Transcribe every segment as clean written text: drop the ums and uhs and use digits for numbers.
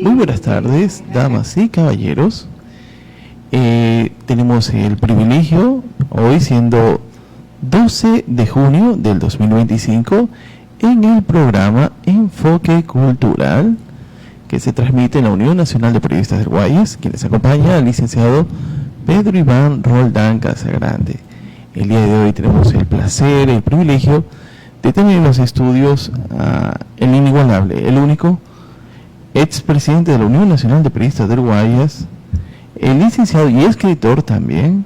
Muy buenas tardes, damas y caballeros. Tenemos el privilegio, hoy siendo 12 de junio del 2025, en el programa Enfoque Cultural, que se transmite en la Unión Nacional de Periodistas del Guayas, quien les acompaña al licenciado Pedro Iván Roldán Casagrande. El día de hoy tenemos el placer, el privilegio de tener en los estudios el inigualable, el único expresidente de la Unión Nacional de Periodistas del Guayas, el licenciado y escritor también,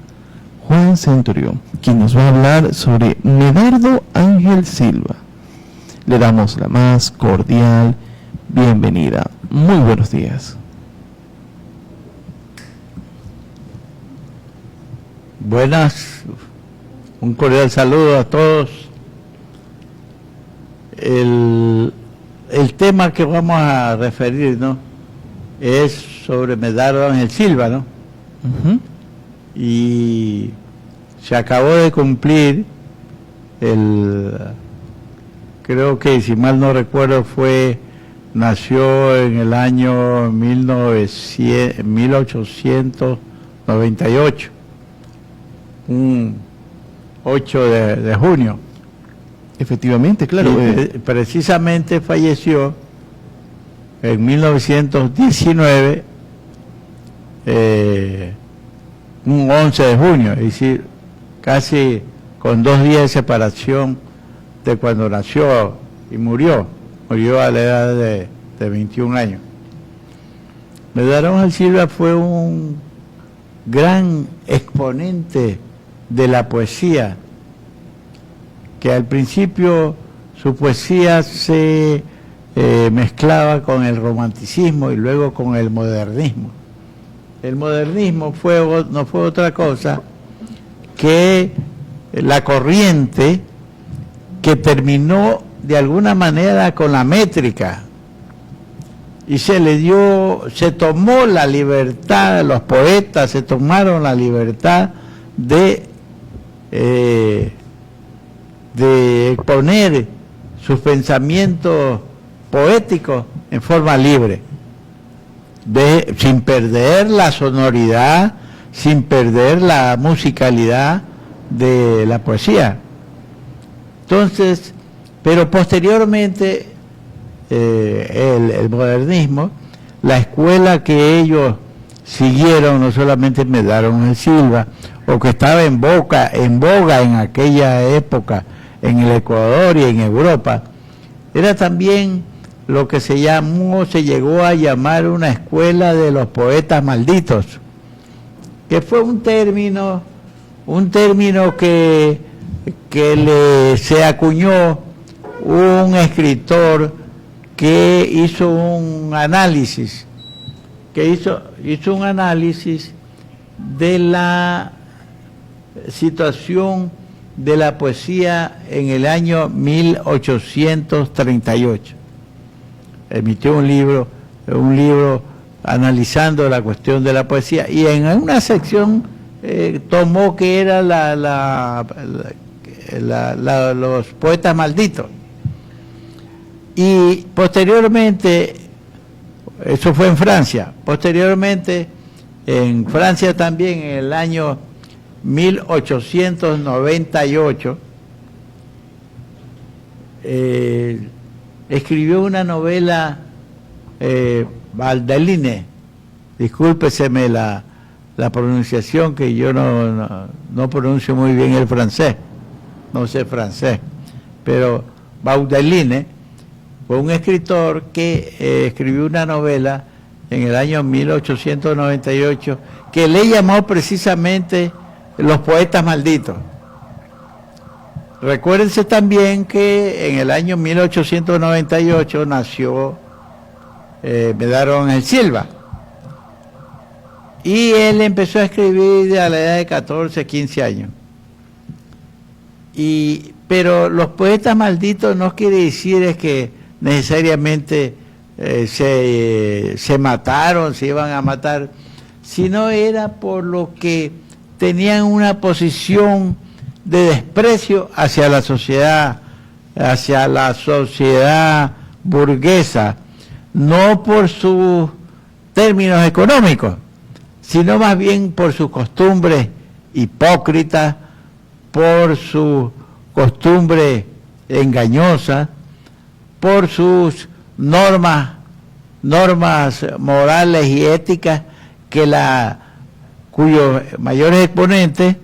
Juan Centurión, quien nos va a hablar sobre Medardo Ángel Silva. Le damos la más cordial bienvenida. Muy buenos días. Buenas, un cordial saludo a todos. El tema que vamos a referir, ¿no?, es sobre Medardo Ángel Silva, ¿no? Y se acabó de cumplir creo que, si mal no recuerdo, nació en el año 1898, un 8 de junio. Efectivamente, claro. Precisamente falleció en 1919, un 11 de junio, es decir, casi con 2 días de separación de cuando nació y murió a la edad de 21 años. Medardo Ángel Silva fue un gran exponente de la poesía, que al principio su poesía se mezclaba con el romanticismo y luego con el modernismo. El modernismo no fue otra cosa que la corriente que terminó de alguna manera con la métrica y se tomó la libertad, los poetas se tomaron la libertad de exponer sus pensamientos poéticos en forma libre, sin perder la sonoridad, sin perder la musicalidad de la poesía. Entonces, pero posteriormente el modernismo, la escuela que ellos siguieron, no solamente Medardo Ángel Silva, o que estaba en boga en aquella época en el Ecuador y en Europa, era también lo que se llegó a llamar una escuela de los poetas malditos, que fue un término que se acuñó un escritor que hizo un análisis, de la situación de la poesía en el año 1838. Emitió un libro analizando la cuestión de la poesía, y en una sección tomó que era los poetas malditos. Y posteriormente, eso fue en Francia, posteriormente en Francia también, en el año 1898, escribió una novela, Valdeline, discúlpeseme la pronunciación, que yo no pronuncio muy bien el francés, no sé francés, pero Valdeline fue un escritor que escribió una novela en el año 1898 que le llamó precisamente Los poetas malditos. Recuérdense también que en el año 1898 nació Medardo Ángel Silva, y él empezó a escribir a la edad de 14, 15 años. Pero los poetas malditos no quiere decir es que necesariamente se mataron, se iban a matar, sino era por lo que tenían una posición de desprecio hacia la sociedad burguesa, no por sus términos económicos, sino más bien por sus costumbres hipócritas, por su costumbre engañosa, por sus normas morales y éticas cuyos mayores exponentes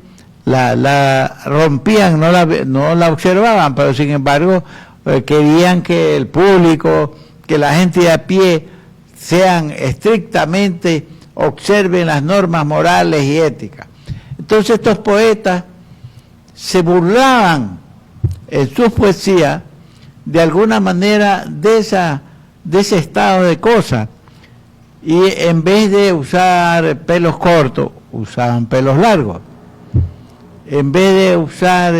la rompían, no la observaban, pero sin embargo querían que el público, que la gente de a pie sean estrictamente, observen las normas morales y éticas. Entonces estos poetas se burlaban en sus poesías de alguna manera de ese estado de cosas, y en vez de usar pelos cortos, usaban pelos largos. En vez de usar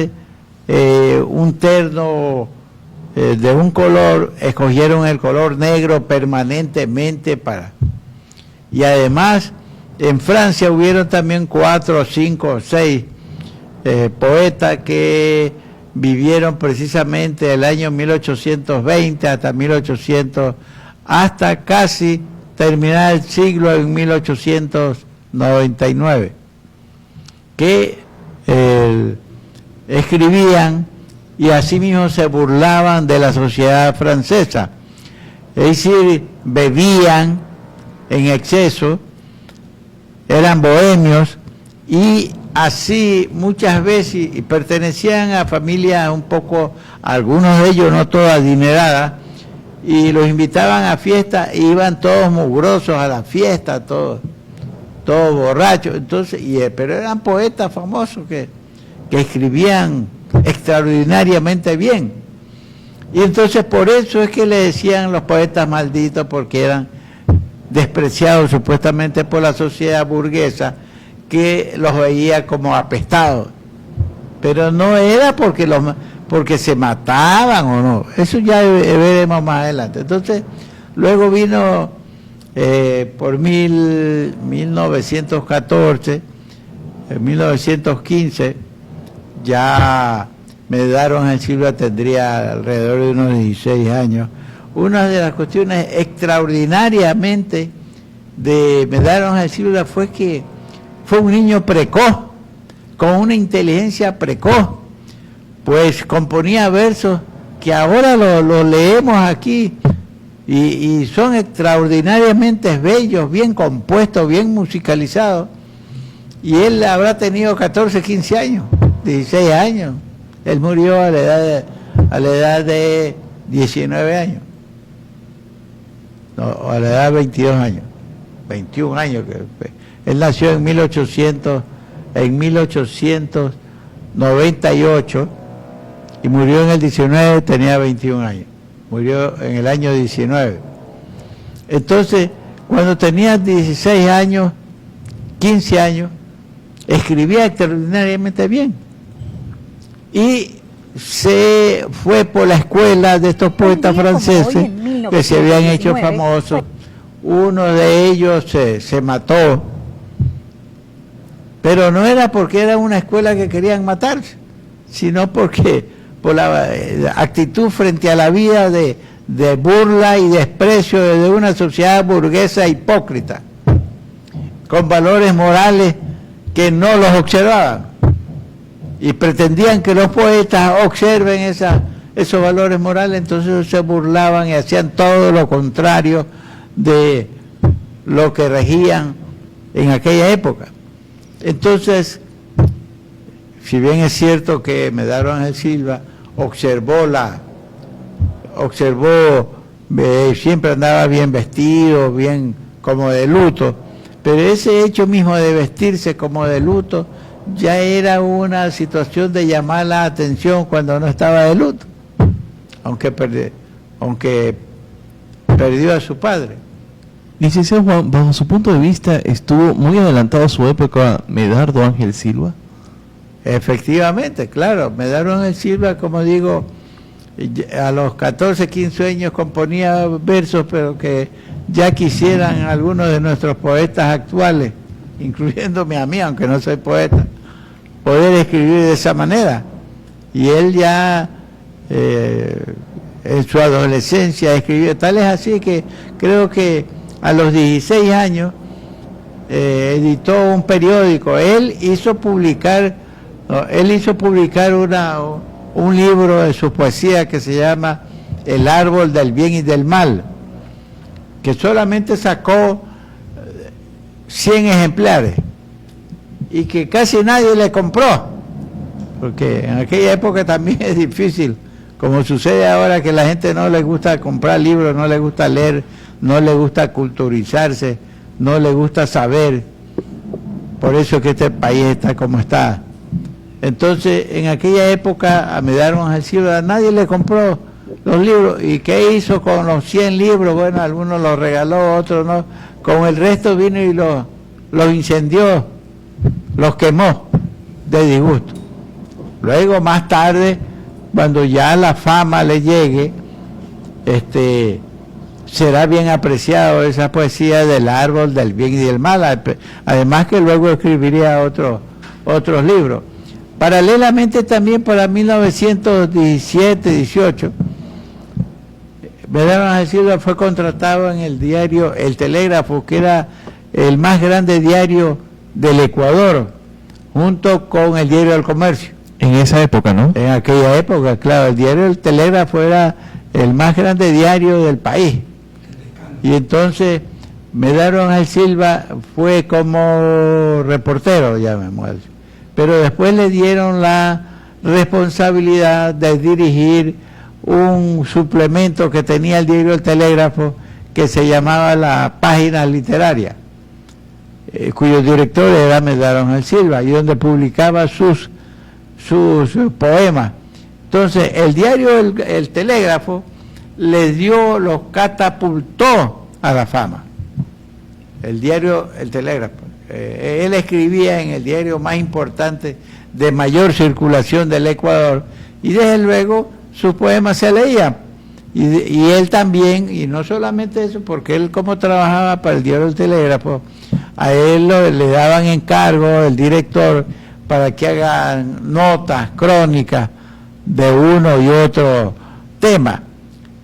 un terno de un color, escogieron el color negro permanentemente y además en Francia hubieron también 4, 5, 6 poetas que vivieron precisamente el año 1820 hasta casi terminar el siglo en 1899, que escribían y asimismo se burlaban de la sociedad francesa, es decir, bebían en exceso, eran bohemios y así muchas veces, y pertenecían a familias un poco, algunos de ellos no todas adineradas, y los invitaban a fiestas e iban todos mugrosos a la fiesta, todos borrachos. Entonces, pero eran poetas famosos que escribían extraordinariamente bien. Y entonces por eso es que le decían los poetas malditos, porque eran despreciados supuestamente por la sociedad burguesa, que los veía como apestados. Pero no era porque se mataban o no, eso ya veremos más adelante. Entonces, luego vino por 1914, en 1915, ya Medardo Ángel Silva tendría alrededor de unos 16 años. Una de las cuestiones extraordinariamente de Medardo Ángel Silva fue que fue un niño precoz, con una inteligencia precoz, pues componía versos que ahora lo leemos aquí y son extraordinariamente bellos, bien compuestos, bien musicalizados, y él habrá tenido 14, 15 años, 16 años. Él murió a la edad de 19 años, no, a la edad de 22 años, 21 años. Él nació en 1898 y murió en el 19, tenía 21 años. Murió en el año 19. Entonces, cuando tenía 16 años, 15 años, escribía extraordinariamente bien. Y se fue por la escuela de estos poetas franceses que se habían hecho famosos. Uno de ellos se mató, pero no era porque era una escuela que querían matarse, sino porque por la actitud frente a la vida de burla y desprecio de una sociedad burguesa hipócrita, con valores morales que no los observaban, y pretendían que los poetas observen esos valores morales. Entonces se burlaban y hacían todo lo contrario de lo que regían en aquella época. Entonces, si bien es cierto que Medardo Ángel Silva siempre andaba bien vestido, bien como de luto, pero ese hecho mismo de vestirse como de luto ya era una situación de llamar la atención cuando no estaba de luto, aunque perdió a su padre. Licenciado Juan, bajo su punto de vista, ¿estuvo muy adelantado a su época Medardo Ángel Silva? Efectivamente, claro. Medardo Ángel Silva, como digo, a los 14, 15 años componía versos, pero que ya quisieran algunos de nuestros poetas actuales, incluyéndome a mí, aunque no soy poeta, poder escribir de esa manera. Y él ya en su adolescencia escribió, tal es así que creo que a los 16 años, editó un periódico. Él hizo publicar un libro de su poesía que se llama El árbol del bien y del mal, que solamente sacó 100 ejemplares y que casi nadie le compró, porque en aquella época también es difícil, como sucede ahora, que la gente no le gusta comprar libros, no le gusta leer, no le gusta culturizarse, no le gusta saber. Por eso es que este país está como está. Entonces, en aquella época, a Medardo Ángel Silva, nadie le compró los libros. ¿Y qué hizo con los 100 libros? Bueno, algunos los regaló, otros no. Con el resto vino y los incendió, los quemó de disgusto. Luego, más tarde, cuando ya la fama le llegue, será bien apreciado esa poesía del árbol del bien y del mal, además que luego escribiría otros libros. Paralelamente también para 1917-18, Medardo Ángel Silva fue contratado en el diario El Telégrafo, que era el más grande diario del Ecuador, junto con el diario El Comercio. En esa época, ¿no? En aquella época, claro, el diario El Telégrafo era el más grande diario del país. Y entonces Medardo Ángel Silva fue como reportero, llamémoslo. Pero después le dieron la responsabilidad de dirigir un suplemento que tenía el diario El Telégrafo, que se llamaba La Página Literaria, cuyo director era Medardo Ángel Silva, y donde publicaba sus poemas. Entonces, el diario el Telégrafo los catapultó a la fama. El diario El Telégrafo. Él escribía en el diario más importante, de mayor circulación del Ecuador, y desde luego sus poemas se leían. Y él también, y no solamente eso, porque él, como trabajaba para el diario El Telégrafo, a él le daban encargo el director para que hagan notas, crónicas de uno y otro tema.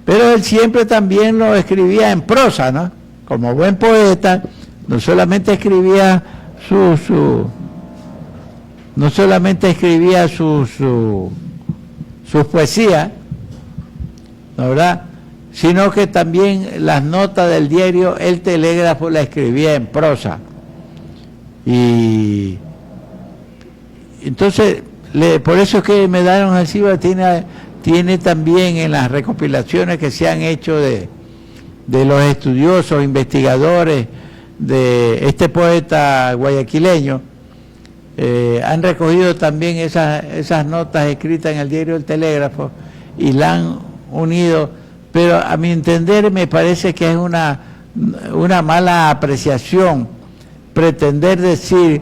Pero él siempre también lo escribía en prosa, ¿no? Como buen poeta, no solamente escribía sus poesías, ¿no, verdad? Sino que también las notas del diario El Telégrafo la escribía en prosa. Y entonces, por eso es que Medardo Ángel Silva tiene también, en las recopilaciones que se han hecho de los estudiosos, investigadores de este poeta guayaquileño, han recogido también esas notas escritas en el diario El Telégrafo y la han unido, pero a mi entender me parece que es una mala apreciación pretender decir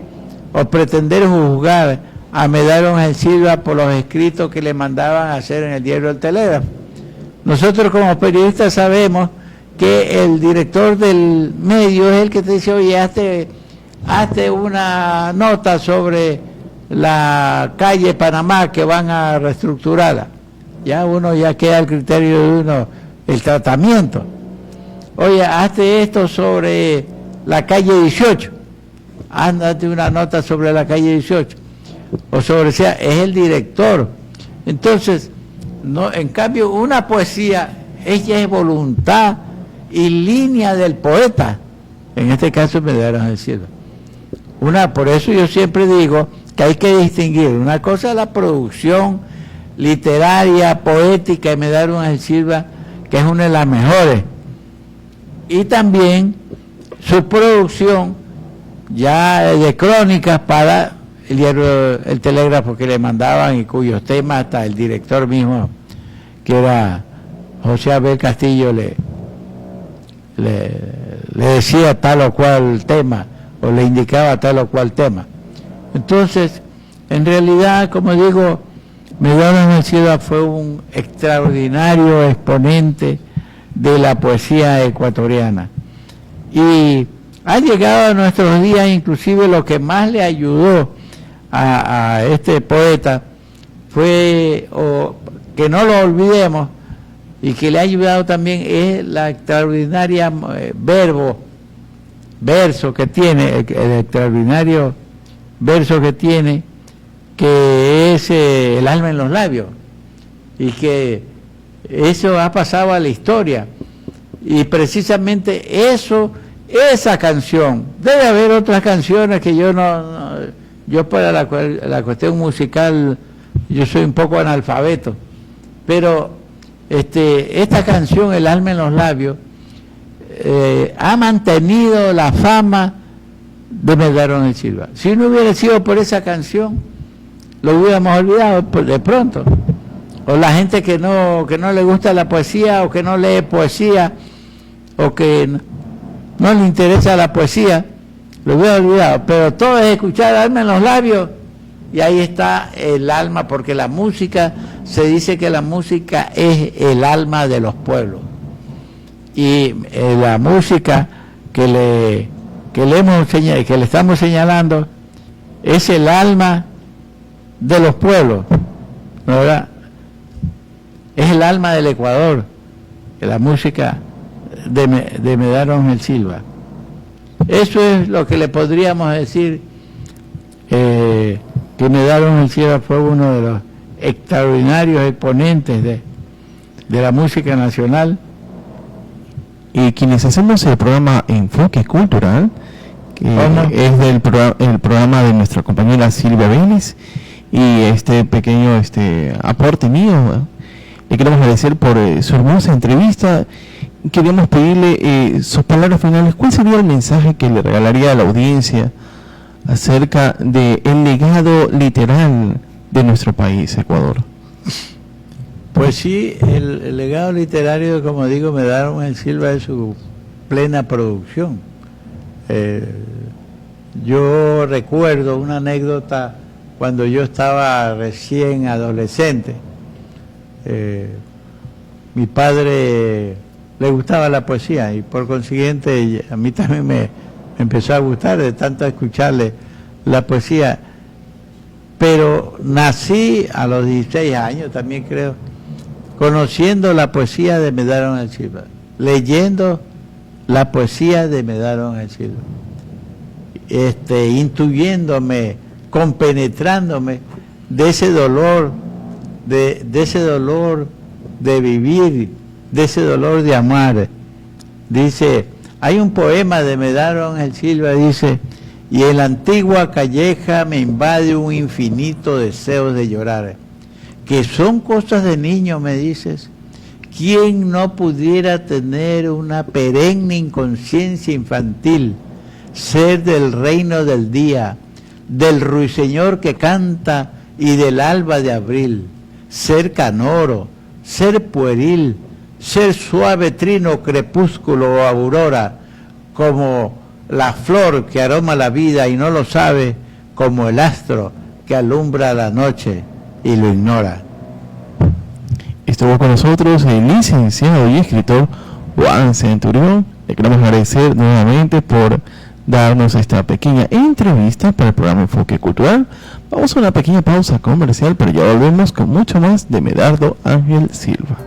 o pretender juzgar a Medardo Ángel Silva por los escritos que le mandaban a hacer en el diario El Telégrafo. Nosotros como periodistas sabemos que el director del medio es el que te dice: oye, hazte una nota sobre la calle Panamá que van a reestructurarla. Ya uno ya queda al criterio de uno el tratamiento. Oye, hazte esto sobre la calle 18. Ándate una nota sobre la calle 18. O sea, es el director. Entonces, no, en cambio, una poesía, ella es voluntad y línea del poeta. En este caso, Medardo Ángel Silva. Por eso yo siempre digo que hay que distinguir. Una cosa es la producción literaria, poética de Medardo Ángel Silva, que es una de las mejores. Y también su producción ya de crónicas para el diario El Telégrafo, que le mandaban y cuyos temas hasta el director mismo, que era José Abel Castillo, le decía tal o cual tema, o le indicaba tal o cual tema. Entonces, en realidad, como digo, Medardo Ángel Silva fue un extraordinario exponente de la poesía ecuatoriana. Y ha llegado a nuestros días, inclusive lo que más le ayudó a este poeta fue, que no lo olvidemos, y que le ha ayudado también es la extraordinaria verso que tiene, el extraordinario verso que tiene, que es el alma en los labios, y que eso ha pasado a la historia, y precisamente eso, esa canción, debe haber otras canciones que yo yo para la cuestión musical, yo soy un poco analfabeto, pero esta canción, El alma en los labios, ha mantenido la fama de Medardo El Silva. Si no hubiera sido por esa canción, lo hubiéramos olvidado de pronto. O la gente que no le gusta la poesía, o que no lee poesía, o que no le interesa la poesía, lo hubiera olvidado. Pero todo es escuchar El alma en los labios, y ahí está el alma, porque la música, se dice que la música es el alma de los pueblos. Y la música que le estamos señalando es el alma de los pueblos, ¿verdad? Es el alma del Ecuador, la música de Medardo Ángel Silva. Eso es lo que le podríamos decir, que Medardo Ángel Silva fue uno de los extraordinarios exponentes de la música nacional. Y quienes hacemos el programa Enfoque Cultural, que es el programa de nuestra compañera Silvia Vélez, y este pequeño aporte mío, ¿no? Le queremos agradecer por su hermosa entrevista. Queremos pedirle sus palabras finales. ¿Cuál sería el mensaje que le regalaría a la audiencia acerca del legado literal de nuestro país, Ecuador? Pues sí, el legado literario, como digo, Medardo Ángel Silva es su plena producción. Yo recuerdo una anécdota cuando yo estaba recién adolescente. Mi padre le gustaba la poesía, y por consiguiente a mí también me empezó a gustar de tanto escucharle la poesía. Pero nací a los 16 años, también creo, conociendo la poesía de Medardo Ángel Silva, leyendo la poesía de Medardo Ángel Silva, intuyéndome, compenetrándome de ese dolor, de ese dolor de vivir, de ese dolor de amar. Dice, hay un poema de Medardo Ángel Silva, dice: y en la antigua calleja me invade un infinito deseo de llorar, que son cosas de niño, me dices. ¿Quién no pudiera tener una perenne inconsciencia infantil, ser del reino del día, del ruiseñor que canta y del alba de abril, ser canoro, ser pueril, ser suave trino, crepúsculo o aurora, como la flor que aroma la vida y no lo sabe, como el astro que alumbra la noche y lo ignora? Estuvo con nosotros el licenciado y escritor Juan Centurión. Le queremos agradecer nuevamente por darnos esta pequeña entrevista para el programa Enfoque Cultural. Vamos a una pequeña pausa comercial, pero ya volvemos con mucho más de Medardo Ángel Silva.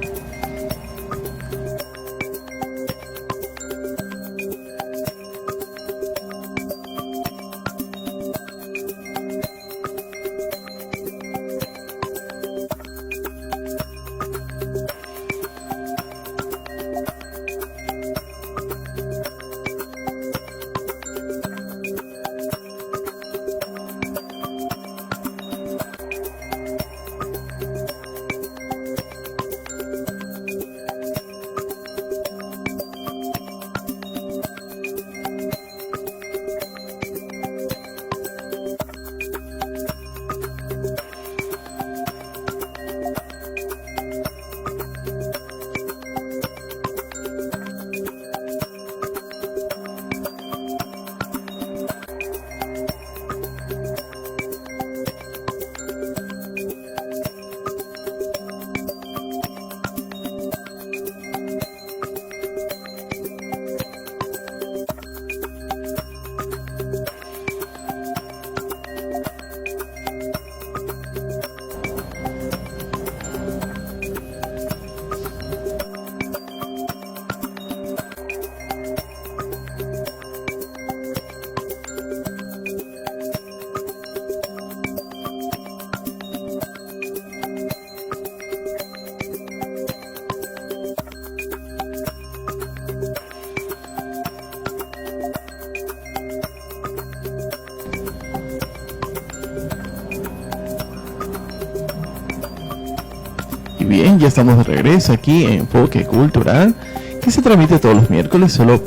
bien, ya estamos de regreso aquí en Enfoque Cultural, que se transmite todos los miércoles, solo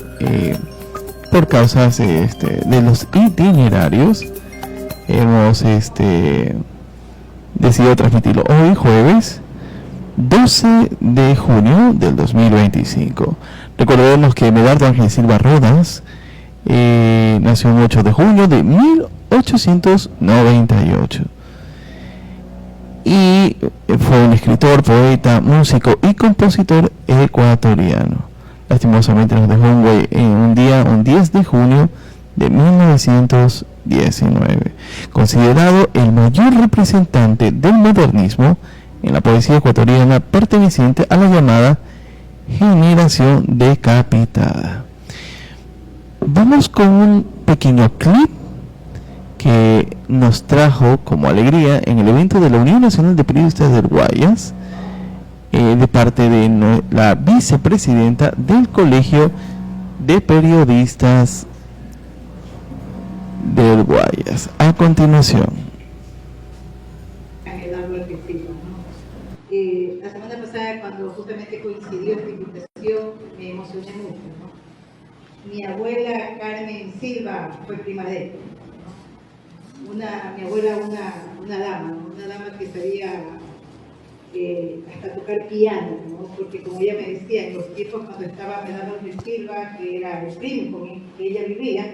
por causas de los itinerarios. Hemos decidido transmitirlo hoy, jueves 12 de junio del 2025. Recordemos que Medardo Ángel Silva Rodas nació el 8 de junio de 1898 y fue un escritor, poeta, músico y compositor ecuatoriano. Lastimosamente nos dejó un 10 de junio de 1919, considerado el mayor representante del modernismo en la poesía ecuatoriana, perteneciente a la llamada generación decapitada. Vamos con un pequeño clip que nos trajo como alegría en el evento de la Unión Nacional de Periodistas del Guayas, de parte de la vicepresidenta del Colegio de Periodistas del Guayas. A continuación. La semana pasada, cuando justamente coincidió esta invitación, me emocioné mucho, ¿no? Mi abuela Carmen Silva fue prima de él, ¿no? Mi abuela, una dama, ¿no? Una dama que sabía hasta tocar piano, ¿no? Porque como ella me decía, en los tiempos cuando estaba Medardo Ángel Silva, que era el primo con el que ella vivía,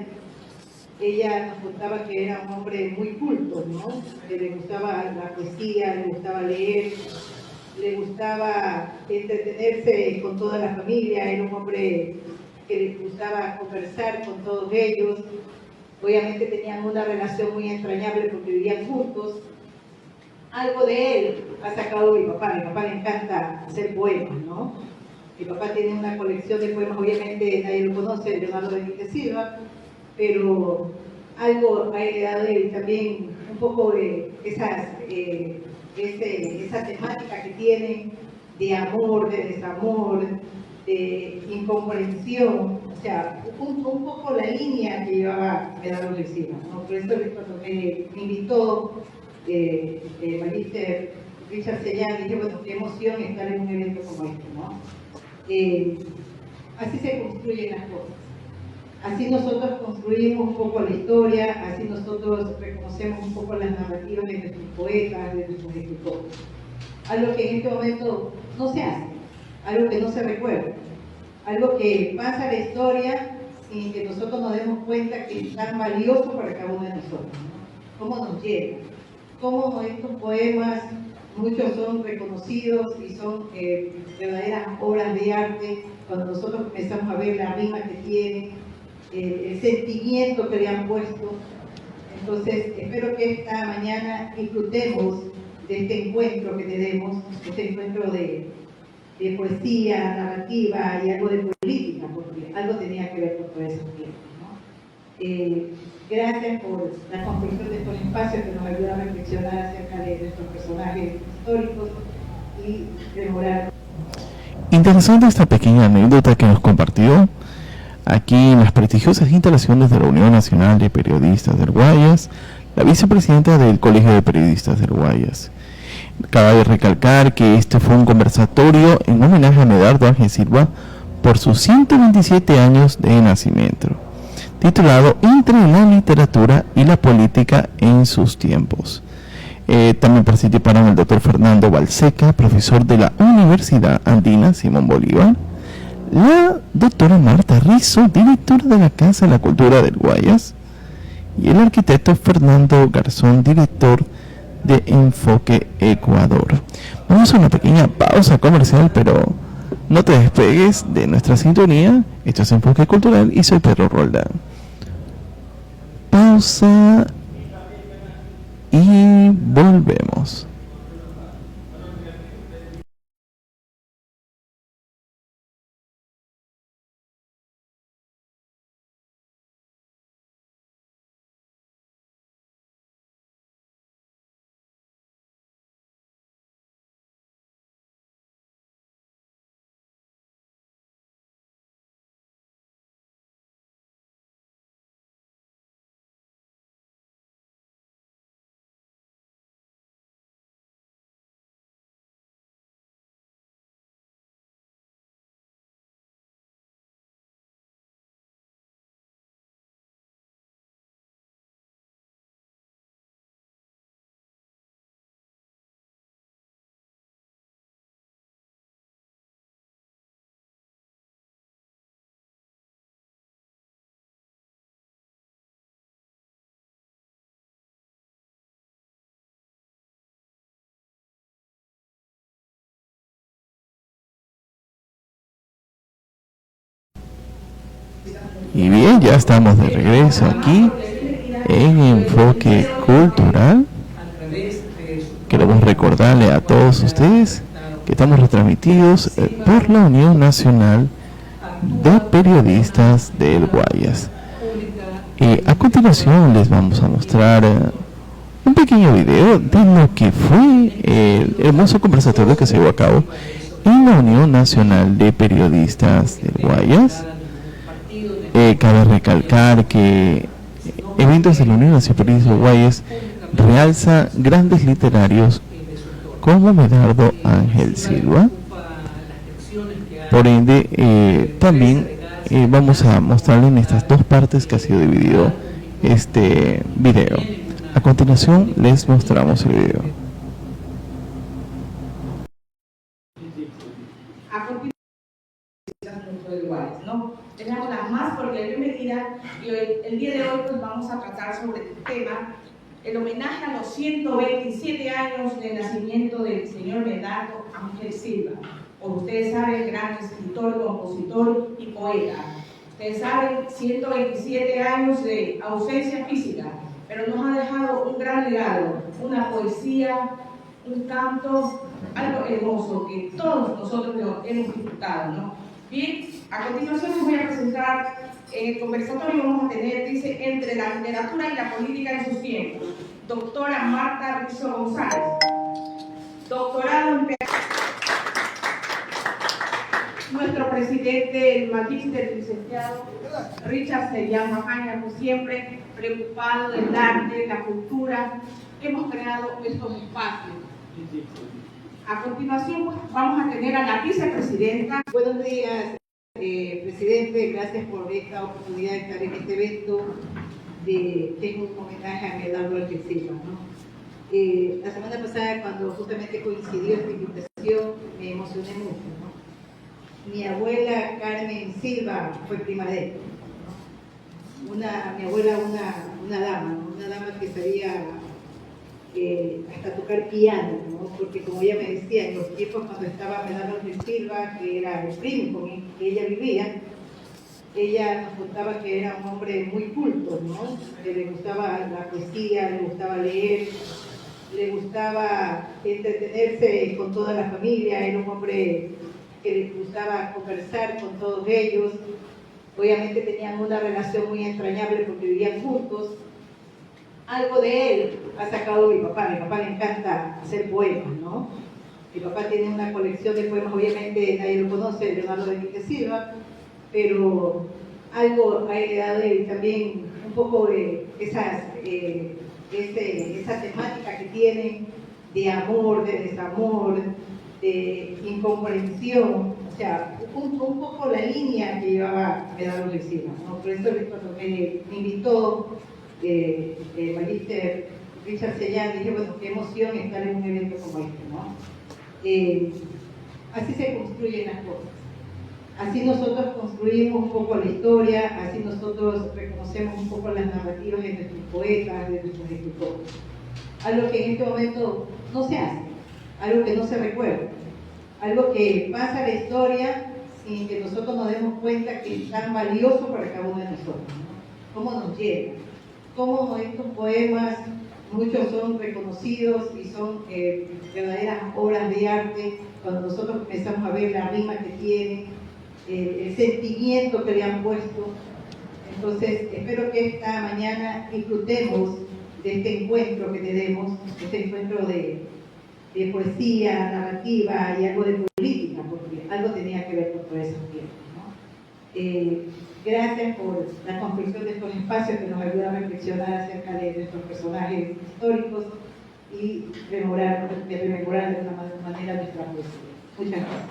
ella nos contaba que era un hombre muy culto, ¿no? Que le gustaba la poesía, le gustaba leer, le gustaba entretenerse con toda la familia, era un hombre que le gustaba conversar con todos ellos. Obviamente tenían una relación muy entrañable porque vivían juntos. Algo de él ha sacado mi papá le encanta hacer poemas, ¿no? Mi papá tiene una colección de poemas, obviamente nadie lo conoce, Leonardo Benítez Silva, pero algo ha heredado de él también, un poco de esa temática que tiene de amor, de desamor, de incomprensión, o sea, un poco la línea que llevaba Medardo Silva, ¿no? Por eso cuando me invitó Magíster Richard Sellán, dije, bueno, qué emoción estar en un evento como este, ¿no? Así se construyen las cosas. Así nosotros construimos un poco la historia, así nosotros reconocemos un poco las narrativas de nuestros poetas, de nuestros escritores. Algo que en este momento no se hace, algo que no se recuerda, algo que pasa a la historia sin que nosotros nos demos cuenta que es tan valioso para cada uno de nosotros, ¿no? Cómo nos llega, cómo estos poemas, muchos son reconocidos y son verdaderas obras de arte, cuando nosotros empezamos a ver la rima que tienen, el sentimiento que le han puesto. Entonces, espero que esta mañana disfrutemos de este encuentro que tenemos, este encuentro de poesía, narrativa y algo de política, porque algo tenía que ver con todo eso, ¿no? Gracias por la construcción de estos espacios que nos ayudan a reflexionar acerca de nuestros personajes históricos y rememorar. Interesante esta pequeña anécdota que nos compartió aquí en las prestigiosas instalaciones de la Unión Nacional de Periodistas del Guayas, la vicepresidenta del Colegio de Periodistas del Guayas. Cabe recalcar que este fue un conversatorio en homenaje a Medardo Ángel Silva por sus 127 años de nacimiento, titulado Entre la literatura y la política en sus tiempos. También participaron el doctor Fernando Balseca, profesor de la Universidad Andina Simón Bolívar, la doctora Marta Rizzo, directora de la Casa de la Cultura del Guayas, y el arquitecto Fernando Garzón, director de Enfoque Ecuador. Vamos a una pequeña pausa comercial, pero no te despegues de nuestra sintonía. Esto es Enfoque Cultural y soy Pedro Roldán. Pausa y volvemos. Y bien, ya estamos de regreso aquí en Enfoque Cultural. Queremos recordarle a todos ustedes que estamos retransmitidos por la Unión Nacional de Periodistas del Guayas. A continuación les vamos a mostrar un pequeño video de lo que fue el hermoso conversatorio que se llevó a cabo en la Unión Nacional de Periodistas del Guayas. Cabe recalcar que eventos de la Unión Nacional de Periodistas del Guayas realza grandes literarios como Medardo Ángel Silva. Por ende, también vamos a mostrarles en estas dos partes que ha sido dividido este video. A continuación les mostramos el video. A continuación, ¿no? Tenemos las más cordiales bienvenidas y el día de hoy pues vamos a tratar sobre el tema, el homenaje a los 127 años de nacimiento del señor Medardo Ángel Silva. Como ustedes saben, gran escritor, compositor y poeta. Ustedes saben, 127 años de ausencia física, pero nos ha dejado un gran legado, una poesía, un canto, algo hermoso que todos nosotros hemos disfrutado, ¿no? Bien, a continuación les voy a presentar el conversatorio que vamos a tener, dice, entre la literatura y la política en sus tiempos. Doctora Marta Rizzo González, doctorado en nuestro presidente, el magíster licenciado Richard Sellán Majaña, como siempre, preocupado del arte, la cultura, hemos creado estos espacios. A continuación, pues, vamos a tener a la vicepresidenta. Buenos días, presidente, gracias por esta oportunidad de estar en este evento. Tengo un homenaje a Medardo Ángel Silva, ¿no? La semana pasada, cuando justamente coincidió esta invitación, me emocioné mucho, ¿no? Mi abuela Carmen Silva fue prima de él, ¿no? Mi abuela, una dama, ¿no? Una dama que sabía hasta tocar piano, ¿no? Porque como ella me decía, en los tiempos cuando estaba Medardo Ángel Silva, que era el primo con el que ella vivía, ella nos contaba que era un hombre muy culto, ¿no? Que le gustaba la poesía, le gustaba leer, le gustaba entretenerse con toda la familia, era un hombre que les gustaba conversar con todos ellos. Obviamente tenían una relación muy entrañable porque vivían juntos. Algo de él ha sacado mi papá. Mi papá le encanta hacer poemas, ¿no? Mi papá tiene una colección de poemas, obviamente nadie lo conoce, Leonardo de Enrique Silva, pero algo ha heredado él también, un poco de esa temática que tienen de amor, de desamor, de incomprensión, o sea, un poco la línea que llevaba Medardo Ángel Silva, ¿no? Por eso cuando me invitó el magíster Richard Sellán, dije, bueno, qué emoción estar en un evento como este, ¿no? Así se construyen las cosas. Así nosotros construimos un poco la historia, así nosotros reconocemos un poco las narrativas de nuestros poetas, de nuestros escritores. Algo que en este momento no se hace, algo que no se recuerda, algo que pasa a la historia sin que nosotros nos demos cuenta que es tan valioso para cada uno de nosotros, ¿no? Cómo nos llega, cómo estos poemas, muchos son reconocidos y son verdaderas obras de arte, cuando nosotros empezamos a ver la rima que tienen, el sentimiento que le han puesto. Entonces, espero que esta mañana disfrutemos de este encuentro que tenemos, este encuentro de poesía, narrativa y algo de política, porque algo tenía que ver con todos esos tiempos, ¿no? Gracias por la construcción de estos espacios que nos ayudan a reflexionar acerca de nuestros personajes históricos y rememorar de una manera nuestra poesía. Muchas gracias.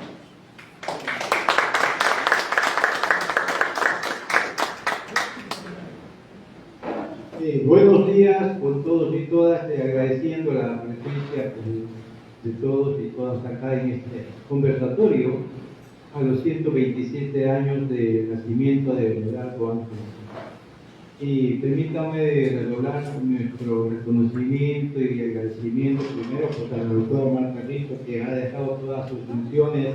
Buenos días con todos y todas, agradeciendo la presencia de todos y todas acá en este conversatorio a los 127 años de nacimiento de Medardo Ángel. Y permítame redoblar nuestro reconocimiento y agradecimiento primero pues, a la doctora Marta Rizzo, que ha dejado todas sus funciones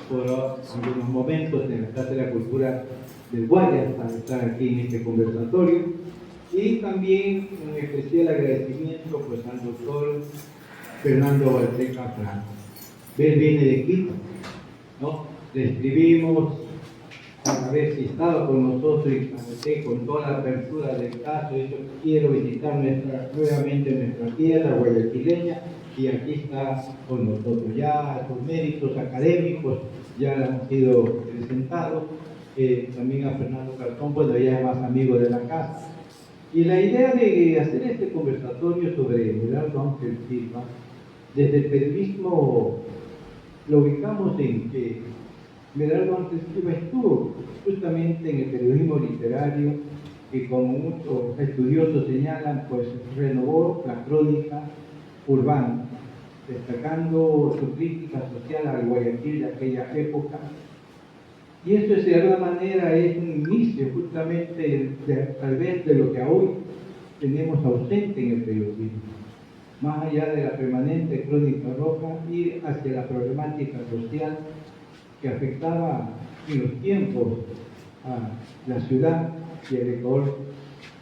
por algunos momentos en la Casa de la Cultura del Guayas para estar aquí en este conversatorio. Y también un especial agradecimiento pues, al doctor Fernando Valteca Franco. Él viene de Quito, ¿no? Le escribimos para ver si estaba con nosotros y con toda la apertura del caso. Yo quiero visitar nuevamente nuestra tierra guayaquileña y aquí está con nosotros. Ya sus méritos académicos ya han sido presentados. También a Fernando Cartón, pues ya es más amigo de la casa. Y la idea de hacer este conversatorio sobre Medardo Ángel Silva, desde el periodismo lo ubicamos en que Medardo Ángel Silva estuvo justamente en el periodismo literario y como muchos estudiosos señalan, pues renovó la crónica urbana, destacando su crítica social al Guayaquil de aquella época. Y eso de alguna manera es un inicio justamente tal vez de lo que hoy tenemos ausente en el periodismo. Más allá de la permanente crónica roja, ir hacia la problemática social que afectaba en los tiempos a la ciudad y el Ecuador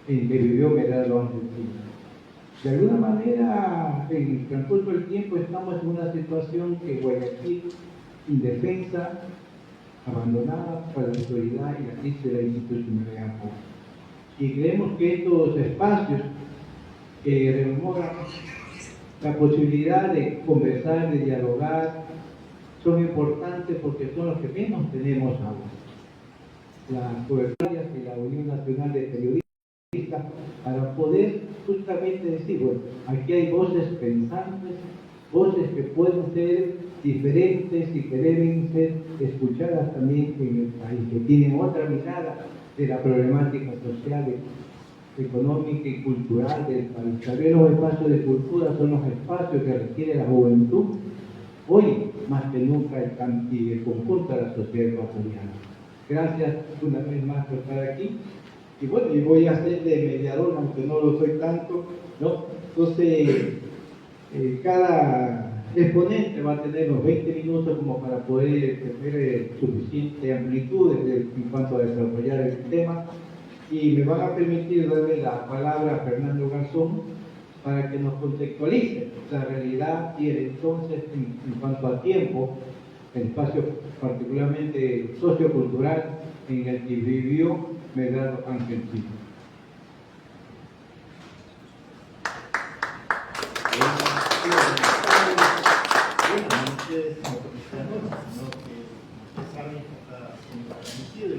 en que vivió Medardo Ángel Silva. De alguna manera, en el transcurso del tiempo estamos en una situación que Guayaquil, indefensa, abandonada por la autoridad y la crisis de la institucionalidad pública. Y creemos que estos espacios que rememoran la posibilidad de conversar, de dialogar, son importantes porque son los que menos tenemos ahora. Las coberturas y la Unión Nacional de Periodistas, para poder justamente decir, bueno, aquí hay voces pensantes, voces que pueden ser diferentes y que deben ser escuchadas también en el país, que tienen otra mirada de la problemática social, económica y cultural del país. También los espacios de cultura son los espacios que requiere la juventud, hoy más que nunca y el conjunto de la sociedad ecuatoriana. Gracias una vez más por estar aquí. Y bueno, y voy a ser de mediador, aunque no lo soy tanto, ¿no? Entonces, cada exponente va a tener los 20 minutos como para poder tener suficiente amplitud en cuanto a desarrollar el tema. Y me van a permitir darle la palabra a Fernando Garzón para que nos contextualice la realidad y el entonces en cuanto a tiempo, el espacio particularmente sociocultural en el que vivió Medardo Ángel Silva. Ustedes como cristianos, que saben que está siendo transmitido y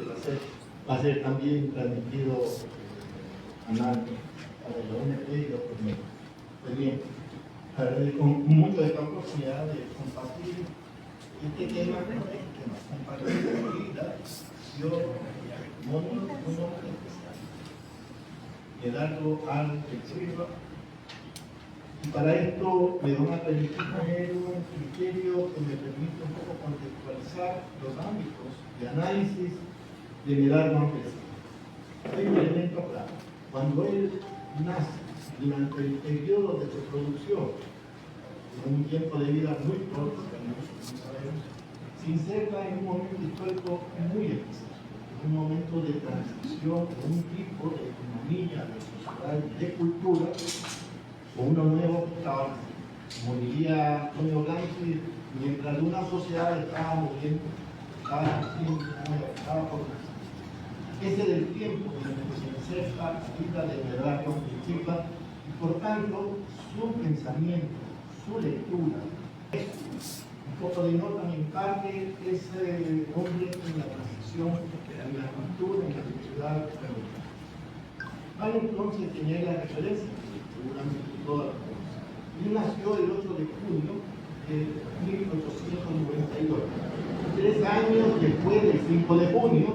va a ser también transmitido a nadie, para la ONP y los primeros. Pues bien, agradezco mucho esta oportunidad de compartir este tema, compartir mi vida. Yo, un hombre especial, Medardo Ángel Silva. Y para esto me van a permitir poner un criterio que me permite un poco contextualizar los ámbitos de análisis de Medardo Ángel Silva. Hay un elemento claro. Cuando él nace, durante el periodo de reproducción, en un tiempo de vida muy corto, como sabemos, se inserta en un momento histórico muy especial, un momento de transición de un tipo de economía, de sociedad, de cultura, o uno nuevo que estaba, como diría Antonio Gramsci, mientras una sociedad estaba muriendo, estaba naciendo, estaba por nacer. Ese es el tiempo en el que se inserta la vida de Medardo Ángel Silva y por tanto su pensamiento, su lectura, un poco denotan en parte ese hombre en la transición, en la cultura, en la sociedad peruana. Vale entonces tener la referencia, seguramente todas las cosas. Él nació el 8 de junio de 1892, 3 años después del 5 de junio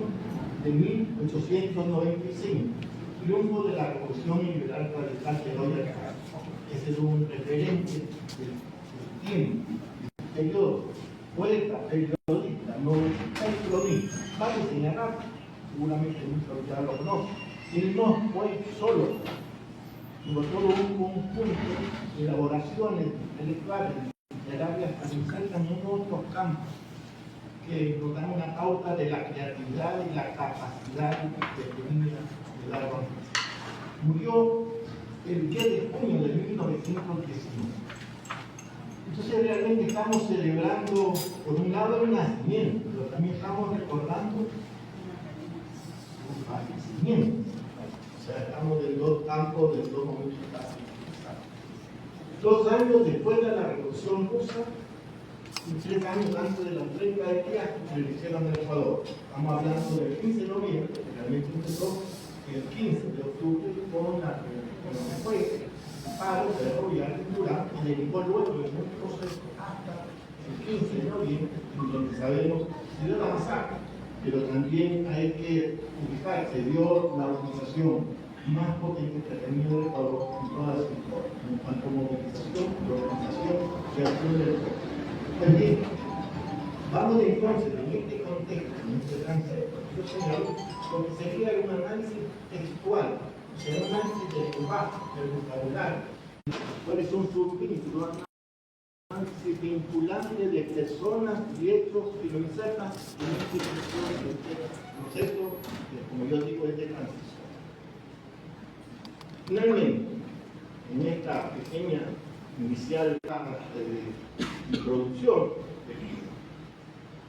de 1895, triunfo de la Revolución Liberal Radical de hoy acá. Ese es un referente del tiempo, del periodo. Poeta, periodista, novelista y cronista. Vale señalar, seguramente muchos ya lo conocen, él no fue solo, sino todo un conjunto de elaboraciones intelectuales, literarias, que se insertan en otros campos, que nos dan una pauta de la creatividad y la capacidad de venir de dar conferencia. Murió el 10 de junio de 1919. Entonces realmente estamos celebrando, por un lado, el nacimiento, pero también estamos recordando su fallecimiento. O sea, estamos en dos campos, en dos momentos casi diferentes. 2 años después de la Revolución Rusa, y 3 años antes de la entrega de días que le hicieron en Ecuador. Estamos hablando del 15 de noviembre, que realmente empezó el 15 de octubre con la que fue el paro ferroviario en Durán, y derivó luego en un proceso hasta el 15 de noviembre, en donde sabemos se dio la masacre, pero también hay que ubicar, se dio la organización más potente que ha tenido el Ecuador en toda su historia, en cuanto a movilización, organización y acción del pueblo. También, vamos entonces en este contexto, en este concepto, yo señalo lo que sería un análisis textual, o sea, un análisis del lenguaje, del vocabulario, cuáles son sus vínculos, un análisis vinculante de personas y hechos que lo insertan en este proceso, como yo digo, es de transición. Finalmente, en esta pequeña inicial introducción,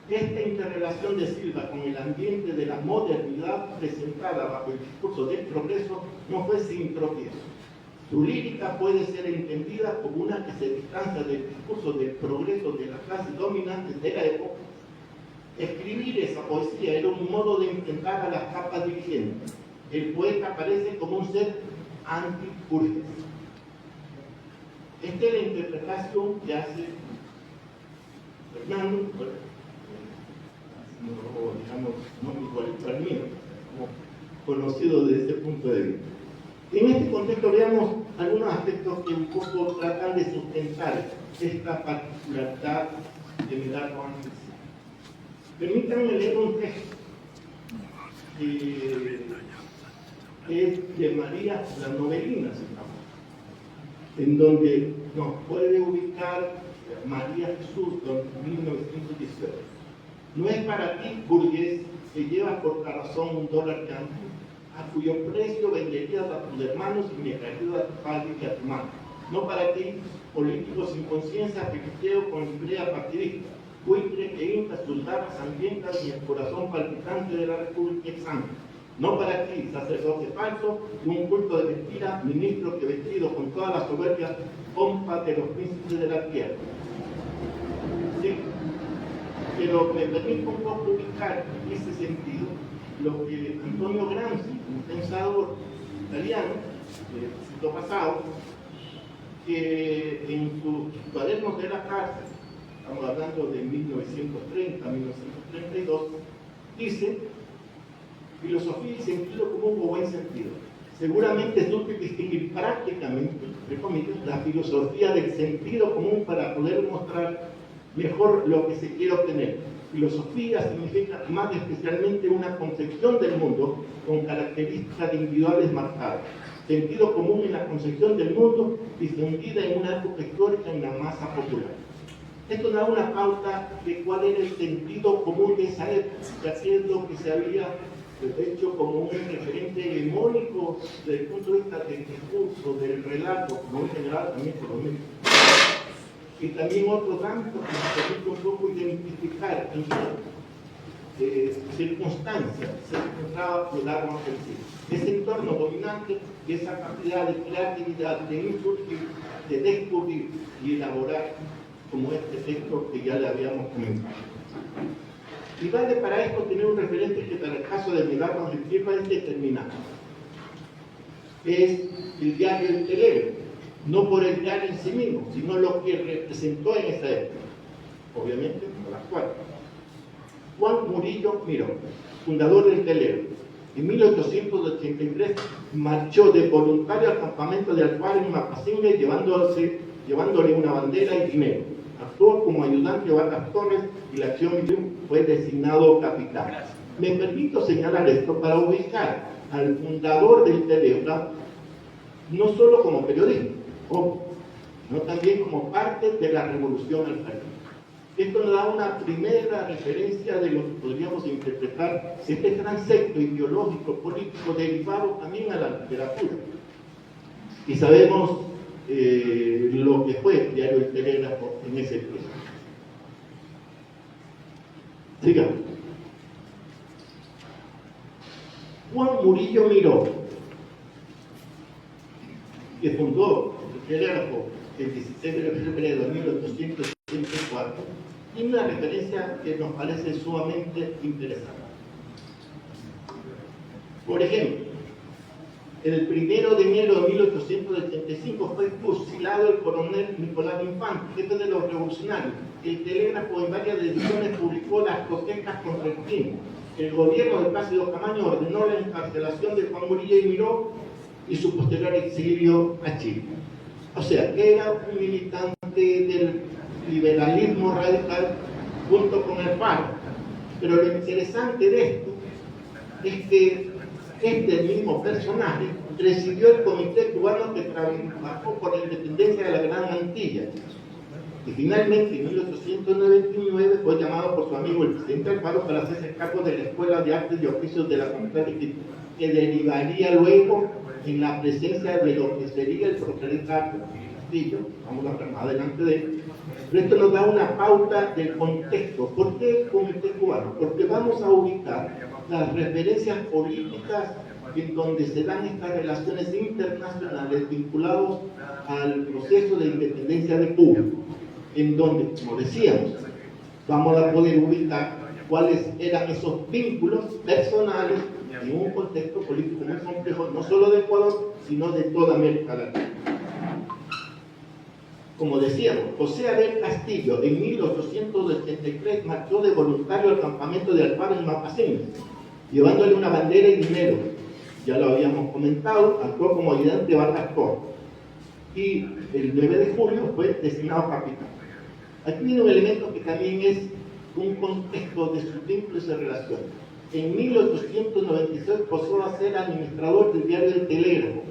esta interrelación de Silva con el ambiente de la modernidad presentada bajo el discurso del progreso no fue sin tropiezo. Su lírica puede ser entendida como una que se distancia del discurso del progreso de las clases dominantes de la época. Escribir esa poesía era un modo de enfrentar a las capas dirigentes. El poeta aparece como un ser anti-burgués. Esta es la interpretación que hace Fernando, digamos, no igual al mío, como conocido desde este punto de vista. En este contexto veamos algunos aspectos que un poco tratan de sustentar esta particularidad de Medardo Ángel Silva. Permítanme leer un texto que es de María la Novelina, en donde nos puede ubicar María Jesús, 1918. No es para ti, burgués, que llevas por razón un dólar cambio, a cuyo precio venderías a tus hermanos y negarías a tu padre y a tu madre. No para ti, político sin conciencia, pequiteo con librea partidista, buitre que hinca sus garras hambrientas y el corazón palpitante de la República exangre. No para ti, sacerdote falso y un culto de mentira, ministro que vestido con toda la soberbia, pompa de los príncipes de la tierra. Sí, pero me permite un poco ubicar en ese sentido lo que Antonio Gramsci, un pensador italiano del siglo pasado, que en sus cuadernos de la cárcel, estamos hablando de 1930, 1932, dice: filosofía y sentido común o buen sentido. Seguramente supe distinguir prácticamente, entre comillas, la filosofía del sentido común para poder mostrar mejor lo que se quiere obtener. Filosofía significa más especialmente una concepción del mundo con características individuales marcadas. Sentido común en la concepción del mundo difundida en una época histórica en la masa popular. Esto da una pauta de cuál era el sentido común de esa época, qué es lo que se había hecho como un referente hegemónico desde el punto de vista del discurso, del relato, como en general también por lo menos. Y también otros ámbitos que nos permite un poco identificar en qué circunstancias se encontraba Medardo Ángel Silva. Ese entorno dominante y esa capacidad de creatividad, de insurgir, de descubrir y elaborar como este texto que ya le habíamos comentado. Y vale para esto tener un referente que para el caso de Medardo Ángel Silva es determinante. Es el diario El Telégrafo. No por el diario en sí mismo, sino lo que representó en esa época. Obviamente, no la actual. Juan Murillo Miró, fundador del Telégrafo, en 1883 marchó de voluntario al campamento de Alfaro en Mapasingue llevándole una bandera y dinero. Actuó como ayudante de Vargas Torres y la acción fue designado capitán. Me permito señalar esto para ubicar al fundador del Telégrafo no solo como periodista, sino también como parte de la revolución alfarista. Esto nos da una primera referencia de lo que podríamos interpretar este transecto ideológico, político, derivado también a la literatura. Y sabemos lo que fue el diario El Telégrafo en ese proceso. Sigamos. Juan Murillo Miró, que fundó el Telégrafo el 16 de febrero de 1874, tiene una referencia que nos parece sumamente interesante. Por ejemplo, el 1 de enero de 1885 fue fusilado el coronel Nicolás Infante, jefe de los revolucionarios. El Telégrafo en varias ediciones publicó las protestas contra el crimen. El gobierno de Plácido Camaño ordenó la encarcelación de Juan Murillo y Miró y su posterior exilio a Chile. O sea, era un militante del liberalismo radical junto con el paro. Pero lo interesante de esto es que este mismo personaje presidió el comité cubano que trabajó por la independencia de la Gran Antilla. Y finalmente, en 1899, fue llamado por su amigo el presidente Alfaro para hacerse cargo de la Escuela de Artes y Oficios de la Facultad de Quito, que derivaría luego en la presencia de lo que sería el proselitismo Castillo. Vamos a hablar más adelante de él. Pero esto nos da una pauta del contexto. ¿Por qué el comité cubano? Porque vamos a ubicar las referencias políticas en donde se dan estas relaciones internacionales vinculados al proceso de independencia de Cuba, en donde, como decíamos, vamos a poder ubicar cuáles eran esos vínculos personales en un contexto político muy complejo, no solo de Ecuador, sino de toda América Latina. Como decíamos, José Abel Castillo en 1883 marchó de voluntario al campamento de Alfaro en Mapacines, llevándole una bandera y dinero. Ya lo habíamos comentado, actuó como ayudante barracón y el 9 de julio fue designado capitán. Aquí viene un elemento que también es un contexto de sus vínculos y relaciones. En 1896 pasó a ser administrador del diario El Telégrafo.